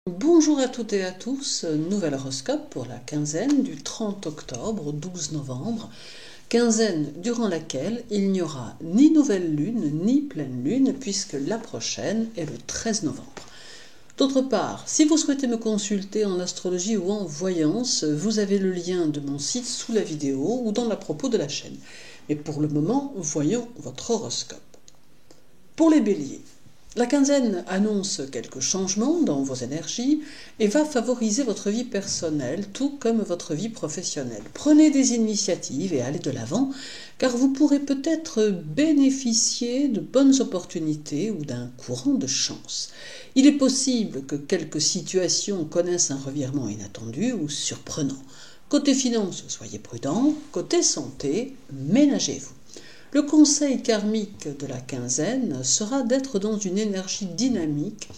Bonjour à toutes et à tous, nouvel horoscope pour la quinzaine du 30 octobre au 12 novembre, quinzaine durant laquelle il n'y aura ni nouvelle lune ni pleine lune puisque la prochaine est le 13 novembre. D'autre part, si vous souhaitez me consulter en astrologie ou en voyance, vous avez le lien de mon site sous la vidéo ou dans la propos de la chaîne. Mais pour le moment, voyons votre horoscope. Pour les béliers, la quinzaine annonce quelques changements dans vos énergies et va favoriser votre vie personnelle tout comme votre vie professionnelle. Prenez des initiatives et allez de l'avant car vous pourrez peut-être bénéficier de bonnes opportunités ou d'un courant de chance. Il est possible que quelques situations connaissent un revirement inattendu ou surprenant. Côté finance, soyez prudent. Côté santé, ménagez-vous. Le conseil karmique de la quinzaine sera d'être dans une énergie dynamique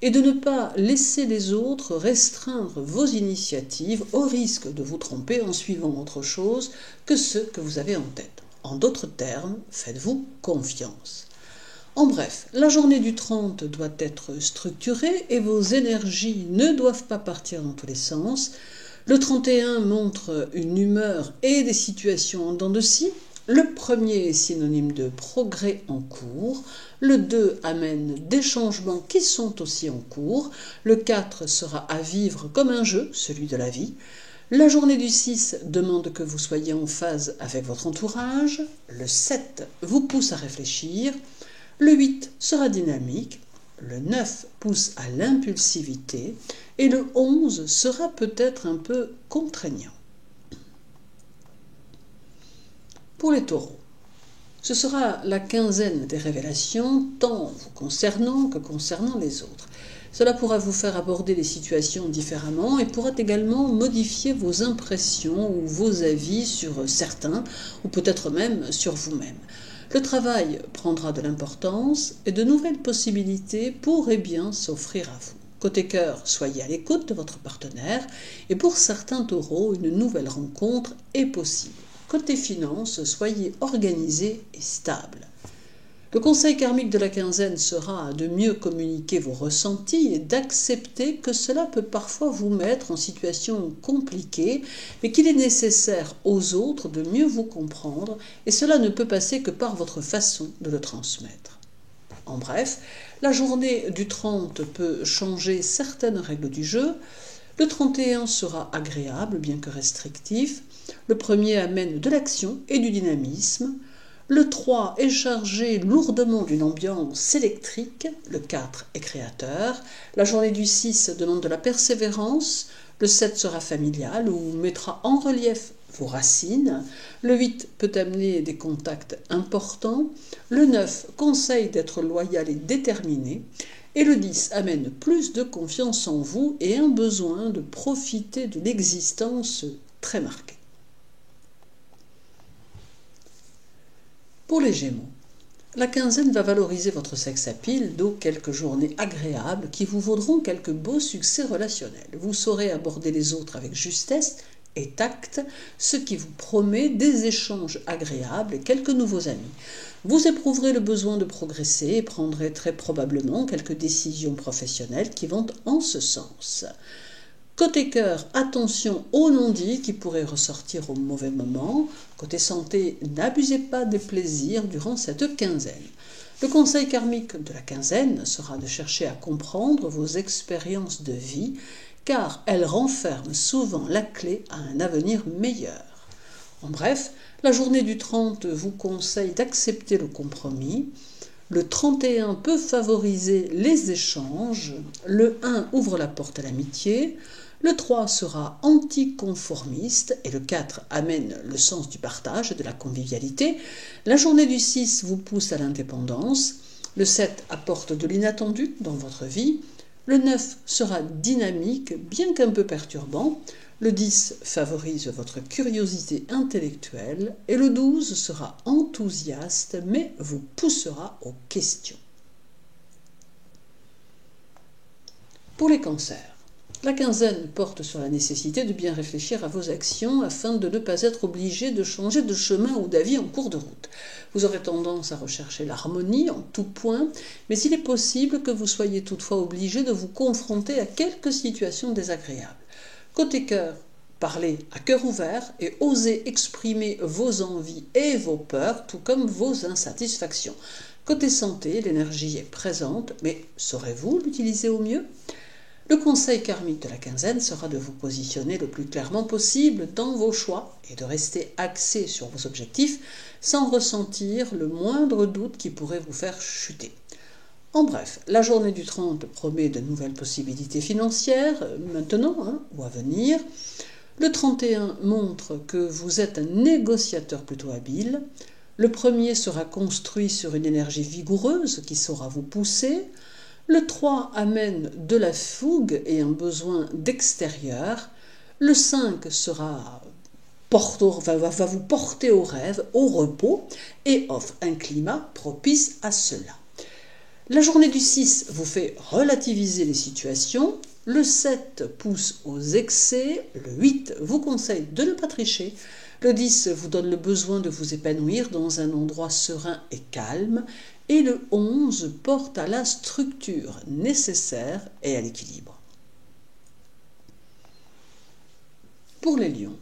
et de ne pas laisser les autres restreindre vos initiatives au risque de vous tromper en suivant autre chose que ce que vous avez en tête. En d'autres termes, faites-vous confiance. En bref, la journée du 30 doit être structurée et vos énergies ne doivent pas partir dans tous les sens. Le 31 montre une humeur et des situations en dents de scie. Le premier est synonyme de progrès en cours, le 2 amène des changements qui sont aussi en cours, le 4 sera à vivre comme un jeu, celui de la vie, la journée du 6 demande que vous soyez en phase avec votre entourage, le 7 vous pousse à réfléchir, le 8 sera dynamique, le 9 pousse à l'impulsivité et le 11 sera peut-être un peu contraignant. Pour les taureaux, ce sera la quinzaine des révélations, tant vous concernant que concernant les autres. Cela pourra vous faire aborder les situations différemment et pourra également modifier vos impressions ou vos avis sur certains, ou peut-être même sur vous-même. Le travail prendra de l'importance et de nouvelles possibilités pourraient bien s'offrir à vous. Côté cœur, soyez à l'écoute de votre partenaire et pour certains taureaux, une nouvelle rencontre est possible. Côté finance, soyez organisé et stable. Le conseil karmique de la quinzaine sera de mieux communiquer vos ressentis et d'accepter que cela peut parfois vous mettre en situation compliquée, mais qu'il est nécessaire aux autres de mieux vous comprendre et cela ne peut passer que par votre façon de le transmettre. En bref, la journée du 30 peut changer certaines règles du jeu. Le 31 sera agréable, bien que restrictif. Le premier amène de l'action et du dynamisme. Le 3 est chargé lourdement d'une ambiance électrique. Le 4 est créateur. La journée du 6 demande de la persévérance. Le 7 sera familial ou mettra en relief vos racines. Le 8 peut amener des contacts importants. Le 9 conseille d'être loyal et déterminé. Et le 10 amène plus de confiance en vous et un besoin de profiter de l'existence très marqué. Pour les Gémeaux, la quinzaine va valoriser votre sex appeal, d'où quelques journées agréables qui vous vaudront quelques beaux succès relationnels. Vous saurez aborder les autres avec justesse et tact, ce qui vous promet des échanges agréables et quelques nouveaux amis. Vous éprouverez le besoin de progresser et prendrez très probablement quelques décisions professionnelles qui vont en ce sens. Côté cœur, attention aux non-dits qui pourraient ressortir au mauvais moment. Côté santé, n'abusez pas des plaisirs durant cette quinzaine. Le conseil karmique de la quinzaine sera de chercher à comprendre vos expériences de vie, car elles renferment souvent la clé à un avenir meilleur. En bref, la journée du 30 vous conseille d'accepter le compromis. Le 31 peut favoriser les échanges. Le 1 ouvre la porte à l'amitié. Le 3 sera anticonformiste et le 4 amène le sens du partage et de la convivialité. La journée du 6 vous pousse à l'indépendance. Le 7 apporte de l'inattendu dans votre vie. Le 9 sera dynamique, bien qu'un peu perturbant. Le 10 favorise votre curiosité intellectuelle et le 12 sera enthousiaste mais vous poussera aux questions. Pour les cancers, La quinzaine porte sur la nécessité de bien réfléchir à vos actions afin de ne pas être obligé de changer de chemin ou d'avis en cours de route. Vous aurez tendance à rechercher l'harmonie en tout point, mais il est possible que vous soyez toutefois obligé de vous confronter à quelques situations désagréables. Côté cœur, parlez à cœur ouvert et osez exprimer vos envies et vos peurs, tout comme vos insatisfactions. Côté santé, l'énergie est présente, mais saurez-vous l'utiliser au mieux ? Le conseil karmique de la quinzaine sera de vous positionner le plus clairement possible dans vos choix et de rester axé sur vos objectifs sans ressentir le moindre doute qui pourrait vous faire chuter. En bref, la journée du 30 promet de nouvelles possibilités financières, maintenant ou à venir. Le 31 montre que vous êtes un négociateur plutôt habile. Le premier sera construit sur une énergie vigoureuse qui saura vous pousser. Le 3 amène de la fougue et un besoin d'extérieur. Le 5 va vous porter au rêve, au repos, et offre un climat propice à cela. La journée du 6 vous fait relativiser les situations. Le 7 pousse aux excès. Le 8 vous conseille de ne pas tricher. Le 10 vous donne le besoin de vous épanouir dans un endroit serein et calme. Et le 11 porte à la structure nécessaire et à l'équilibre. Pour les lions,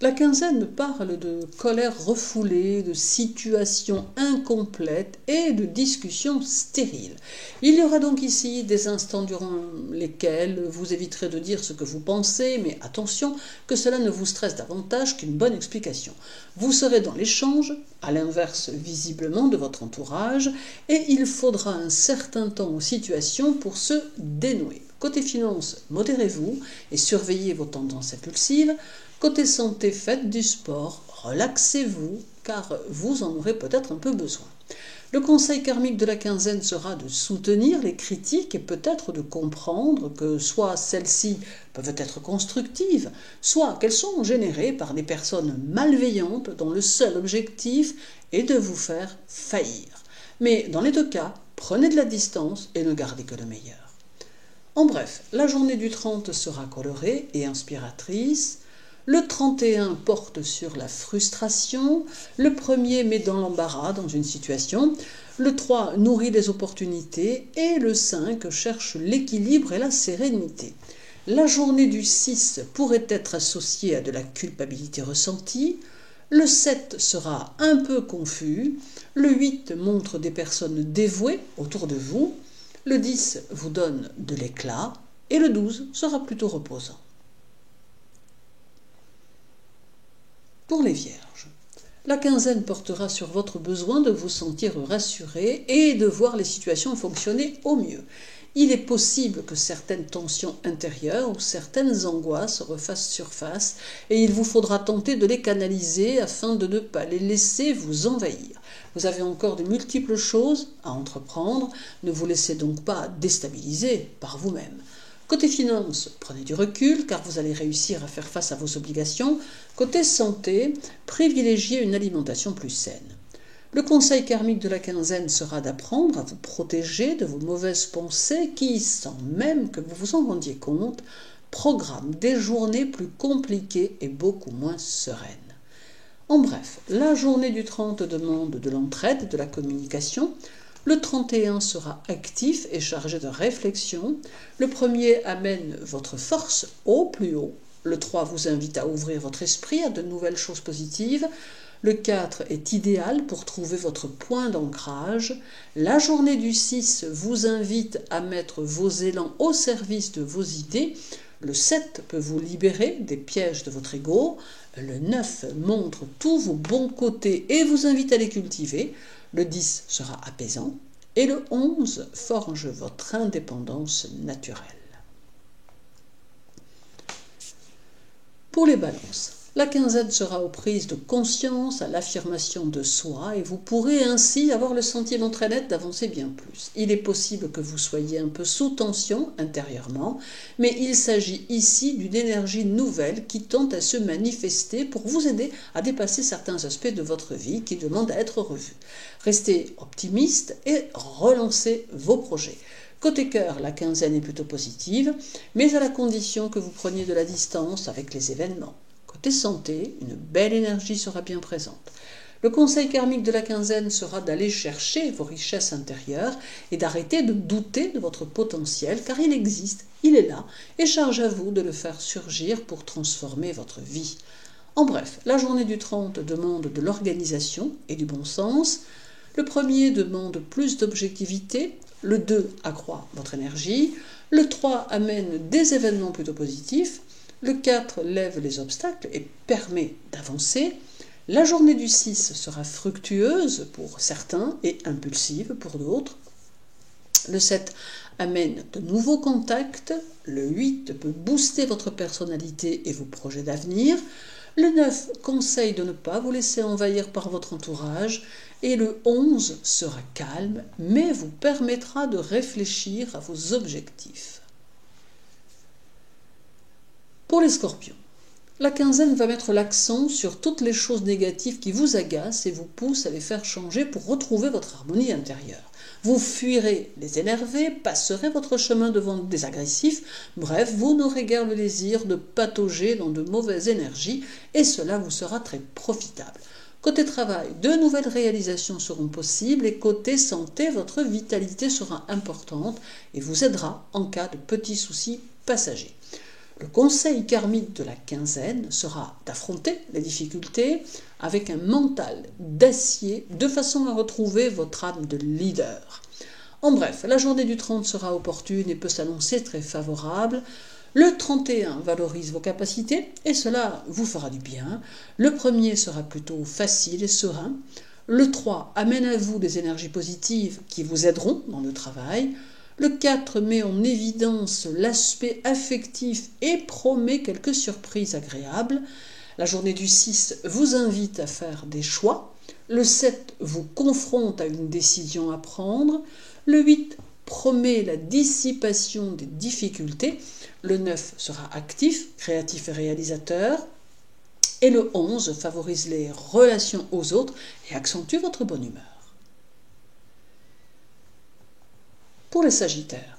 la quinzaine parle de colère refoulée, de situations incomplètes et de discussions stériles. Il y aura donc ici des instants durant lesquels vous éviterez de dire ce que vous pensez, mais attention que cela ne vous stresse davantage qu'une bonne explication. Vous serez dans l'échange, à l'inverse visiblement de votre entourage, et il faudra un certain temps aux situations pour se dénouer. Côté finance, modérez-vous et surveillez vos tendances impulsives. Côté santé, faites du sport, relaxez-vous, car vous en aurez peut-être un peu besoin. Le conseil karmique de la quinzaine sera de soutenir les critiques et peut-être de comprendre que soit celles-ci peuvent être constructives, soit qu'elles sont générées par des personnes malveillantes dont le seul objectif est de vous faire faillir. Mais dans les deux cas, prenez de la distance et ne gardez que le meilleur. En bref, la journée du 30 sera colorée et inspiratrice. Le 31 porte sur la frustration, le 1er met dans l'embarras dans une situation, le 3 nourrit les opportunités et le 5 cherche l'équilibre et la sérénité. La journée du 6 pourrait être associée à de la culpabilité ressentie, le 7 sera un peu confus, le 8 montre des personnes dévouées autour de vous, le 10 vous donne de l'éclat et le 12 sera plutôt reposant. Pour les vierges, la quinzaine portera sur votre besoin de vous sentir rassuré et de voir les situations fonctionner au mieux. Il est possible que certaines tensions intérieures ou certaines angoisses refassent surface et il vous faudra tenter de les canaliser afin de ne pas les laisser vous envahir. Vous avez encore de multiples choses à entreprendre, ne vous laissez donc pas déstabiliser par vous-même. Côté finance, prenez du recul car vous allez réussir à faire face à vos obligations. Côté santé, privilégiez une alimentation plus saine. Le conseil karmique de la quinzaine sera d'apprendre à vous protéger de vos mauvaises pensées qui, sans même que vous vous en rendiez compte, programment des journées plus compliquées et beaucoup moins sereines. En bref, la journée du 30 demande de l'entraide, de la communication. Le 31 sera actif et chargé de réflexion. Le 1er amène votre force au plus haut. Le 3 vous invite à ouvrir votre esprit à de nouvelles choses positives. Le 4 est idéal pour trouver votre point d'ancrage. La journée du 6 vous invite à mettre vos élans au service de vos idées. Le 7 peut vous libérer des pièges de votre ego. Le 9 montre tous vos bons côtés et vous invite à les cultiver. Le 10 sera apaisant et le 11 forge votre indépendance naturelle. Pour les balances, la quinzaine sera aux prises de conscience, à l'affirmation de soi et vous pourrez ainsi avoir le sentiment très net d'avancer bien plus. Il est possible que vous soyez un peu sous tension intérieurement, mais il s'agit ici d'une énergie nouvelle qui tente à se manifester pour vous aider à dépasser certains aspects de votre vie qui demandent à être revus. Restez optimiste et relancez vos projets. Côté cœur, la quinzaine est plutôt positive, mais à la condition que vous preniez de la distance avec les événements. Côté santé, une belle énergie sera bien présente. Le conseil karmique de la quinzaine sera d'aller chercher vos richesses intérieures et d'arrêter de douter de votre potentiel, car il existe, il est là, et charge à vous de le faire surgir pour transformer votre vie. En bref, la journée du 30 demande de l'organisation et du bon sens. Le premier demande plus d'objectivité, le 2 accroît votre énergie, le 3 amène des événements plutôt positifs, le 4 lève les obstacles et permet d'avancer. La journée du 6 sera fructueuse pour certains et impulsive pour d'autres. Le 7 amène de nouveaux contacts. Le 8 peut booster votre personnalité et vos projets d'avenir. Le 9 conseille de ne pas vous laisser envahir par votre entourage. Et le 11 sera calme, mais vous permettra de réfléchir à vos objectifs. Pour les scorpions, la quinzaine va mettre l'accent sur toutes les choses négatives qui vous agacent et vous poussent à les faire changer pour retrouver votre harmonie intérieure. Vous fuirez les énervés, passerez votre chemin devant des agressifs, bref, vous n'aurez guère le désir de patauger dans de mauvaises énergies et cela vous sera très profitable. Côté travail, de nouvelles réalisations seront possibles et côté santé, votre vitalité sera importante et vous aidera en cas de petits soucis passagers. Le conseil karmique de la quinzaine sera d'affronter les difficultés avec un mental d'acier de façon à retrouver votre âme de leader. En bref, la journée du 30 sera opportune et peut s'annoncer très favorable. Le 31 valorise vos capacités et cela vous fera du bien. Le premier sera plutôt facile et serein. Le 3 amène à vous des énergies positives qui vous aideront dans le travail. Le 4 met en évidence l'aspect affectif et promet quelques surprises agréables. La journée du 6 vous invite à faire des choix. Le 7 vous confronte à une décision à prendre. Le 8 promet la dissipation des difficultés. Le 9 sera actif, créatif et réalisateur. Et le 11 favorise les relations aux autres et accentue votre bonne humeur. Pour les Sagittaires,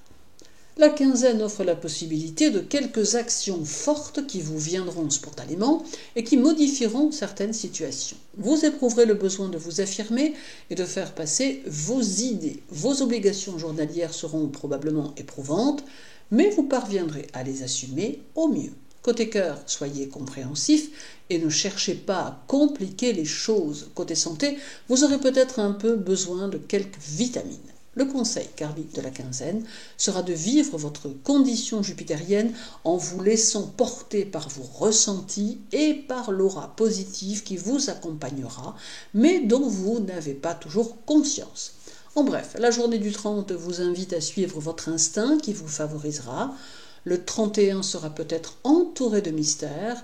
la quinzaine offre la possibilité de quelques actions fortes qui vous viendront spontanément et qui modifieront certaines situations. Vous éprouverez le besoin de vous affirmer et de faire passer vos idées. Vos obligations journalières seront probablement éprouvantes, mais vous parviendrez à les assumer au mieux. Côté cœur, soyez compréhensif et ne cherchez pas à compliquer les choses. Côté santé, vous aurez peut-être un peu besoin de quelques vitamines. Le conseil karmique de la quinzaine sera de vivre votre condition jupitérienne en vous laissant porter par vos ressentis et par l'aura positive qui vous accompagnera, mais dont vous n'avez pas toujours conscience. En bref, la journée du 30 vous invite à suivre votre instinct qui vous favorisera. Le 31 sera peut-être entouré de mystères.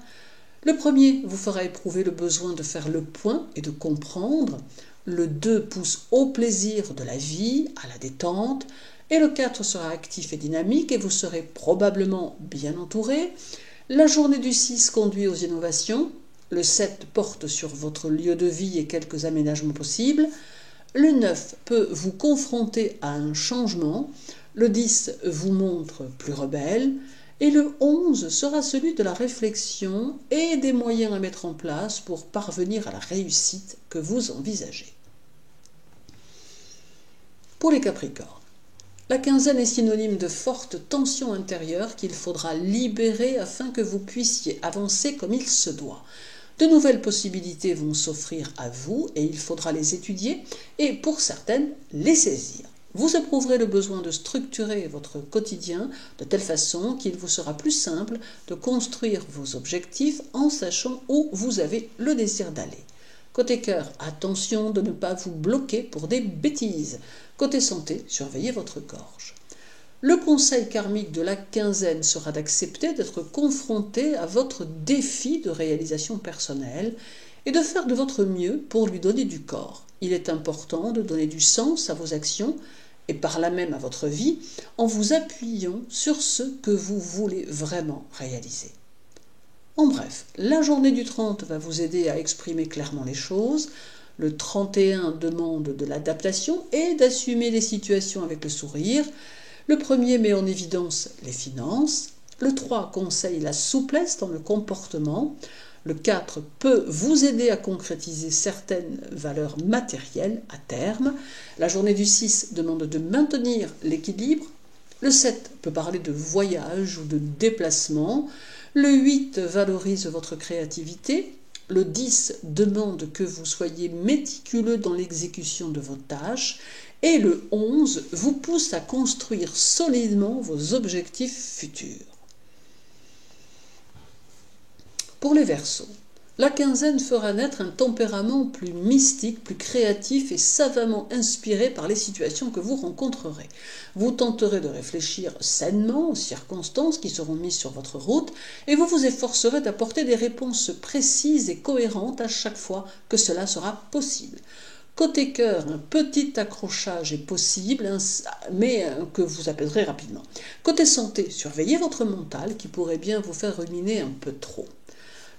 Le premier vous fera éprouver le besoin de faire le point et de comprendre. Le 2 pousse au plaisir de la vie, à la détente, et le 4 sera actif et dynamique et vous serez probablement bien entouré. La journée du 6 conduit aux innovations, le 7 porte sur votre lieu de vie et quelques aménagements possibles, le 9 peut vous confronter à un changement, le 10 vous montre plus rebelle, et le 11 sera celui de la réflexion et des moyens à mettre en place pour parvenir à la réussite que vous envisagez. Pour les Capricornes, la quinzaine est synonyme de forte tension intérieure qu'il faudra libérer afin que vous puissiez avancer comme il se doit. De nouvelles possibilités vont s'offrir à vous et il faudra les étudier et, pour certaines, les saisir. Vous éprouverez le besoin de structurer votre quotidien de telle façon qu'il vous sera plus simple de construire vos objectifs en sachant où vous avez le désir d'aller. Côté cœur, attention de ne pas vous bloquer pour des bêtises. Côté santé, surveillez votre gorge. Le conseil karmique de la quinzaine sera d'accepter d'être confronté à votre défi de réalisation personnelle et de faire de votre mieux pour lui donner du corps. Il est important de donner du sens à vos actions et par là même à votre vie, en vous appuyant sur ce que vous voulez vraiment réaliser. En bref, la journée du 30 va vous aider à exprimer clairement les choses, le 31 demande de l'adaptation et d'assumer les situations avec le sourire, Le premier met en évidence les finances. Le 3 conseille la souplesse dans le comportement. Le 4 peut vous aider à concrétiser certaines valeurs matérielles à terme. La journée du 6 demande de maintenir l'équilibre. Le 7 peut parler de voyage ou de déplacement. Le 8 valorise votre créativité. Le 10 demande que vous soyez méticuleux dans l'exécution de vos tâches. Et le 11 vous pousse à construire solidement vos objectifs futurs. Pour les Verseaux, la quinzaine fera naître un tempérament plus mystique, plus créatif et savamment inspiré par les situations que vous rencontrerez. Vous tenterez de réfléchir sainement aux circonstances qui seront mises sur votre route et vous vous efforcerez d'apporter des réponses précises et cohérentes à chaque fois que cela sera possible. Côté cœur, un petit accrochage est possible, mais que vous apaiserez rapidement. Côté santé, surveillez votre mental qui pourrait bien vous faire ruminer un peu trop.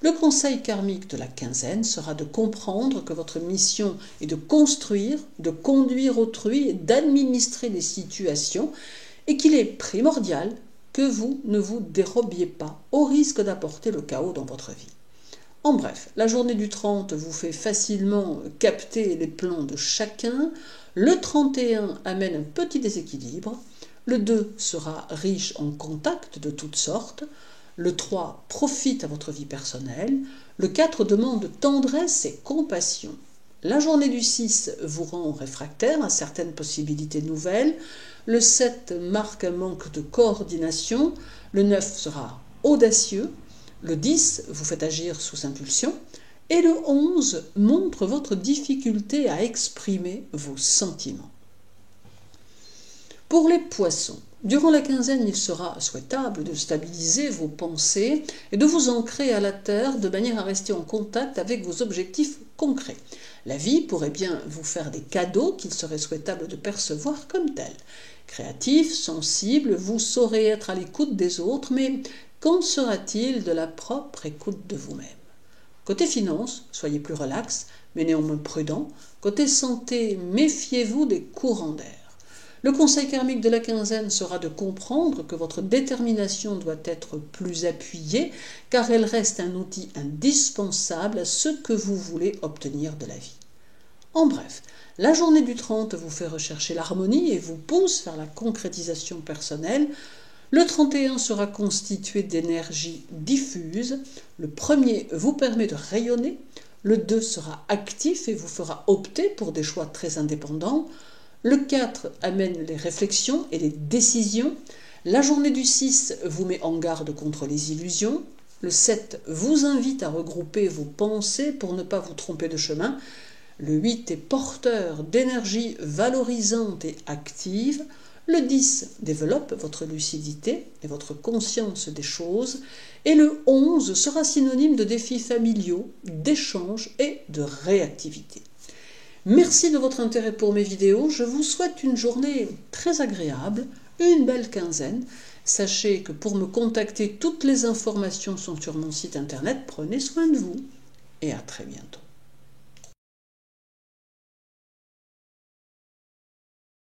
Le conseil karmique de la quinzaine sera de comprendre que votre mission est de construire, de conduire autrui et d'administrer les situations et qu'il est primordial que vous ne vous dérobiez pas au risque d'apporter le chaos dans votre vie. En bref, la journée du 30 vous fait facilement capter les plans de chacun. Le 31 amène un petit déséquilibre. Le 2 sera riche en contacts de toutes sortes. Le 3 profite à votre vie personnelle. Le 4 demande tendresse et compassion. La journée du 6 vous rend réfractaire à certaines possibilités nouvelles. Le 7 marque un manque de coordination. Le 9 sera audacieux. Le 10 vous fait agir sous impulsion. Et le 11 montre votre difficulté à exprimer vos sentiments. Pour les Poissons, durant la quinzaine, il sera souhaitable de stabiliser vos pensées et de vous ancrer à la terre de manière à rester en contact avec vos objectifs concrets. La vie pourrait bien vous faire des cadeaux qu'il serait souhaitable de percevoir comme tels. Créatif, sensible, vous saurez être à l'écoute des autres, mais qu'en sera-t-il de la propre écoute de vous-même? Côté finance, soyez plus relax, mais néanmoins prudent. Côté santé, méfiez-vous des courants d'air. Le conseil karmique de la quinzaine sera de comprendre que votre détermination doit être plus appuyée, car elle reste un outil indispensable à ce que vous voulez obtenir de la vie. En bref, la journée du 30 vous fait rechercher l'harmonie et vous pousse vers la concrétisation personnelle. Le 31 sera constitué d'énergie diffuse. Le 1er vous permet de rayonner. Le 2 sera actif et vous fera opter pour des choix très indépendants. Le 4 amène les réflexions et les décisions. La journée du 6 vous met en garde contre les illusions. Le 7 vous invite à regrouper vos pensées pour ne pas vous tromper de chemin. Le 8 est porteur d'énergie valorisante et active. Le 10 développe votre lucidité et votre conscience des choses. Et le 11 sera synonyme de défis familiaux, d'échanges et de réactivité. Merci de votre intérêt pour mes vidéos. Je vous souhaite une journée très agréable, une belle quinzaine. Sachez que pour me contacter, toutes les informations sont sur mon site internet. Prenez soin de vous et à très bientôt.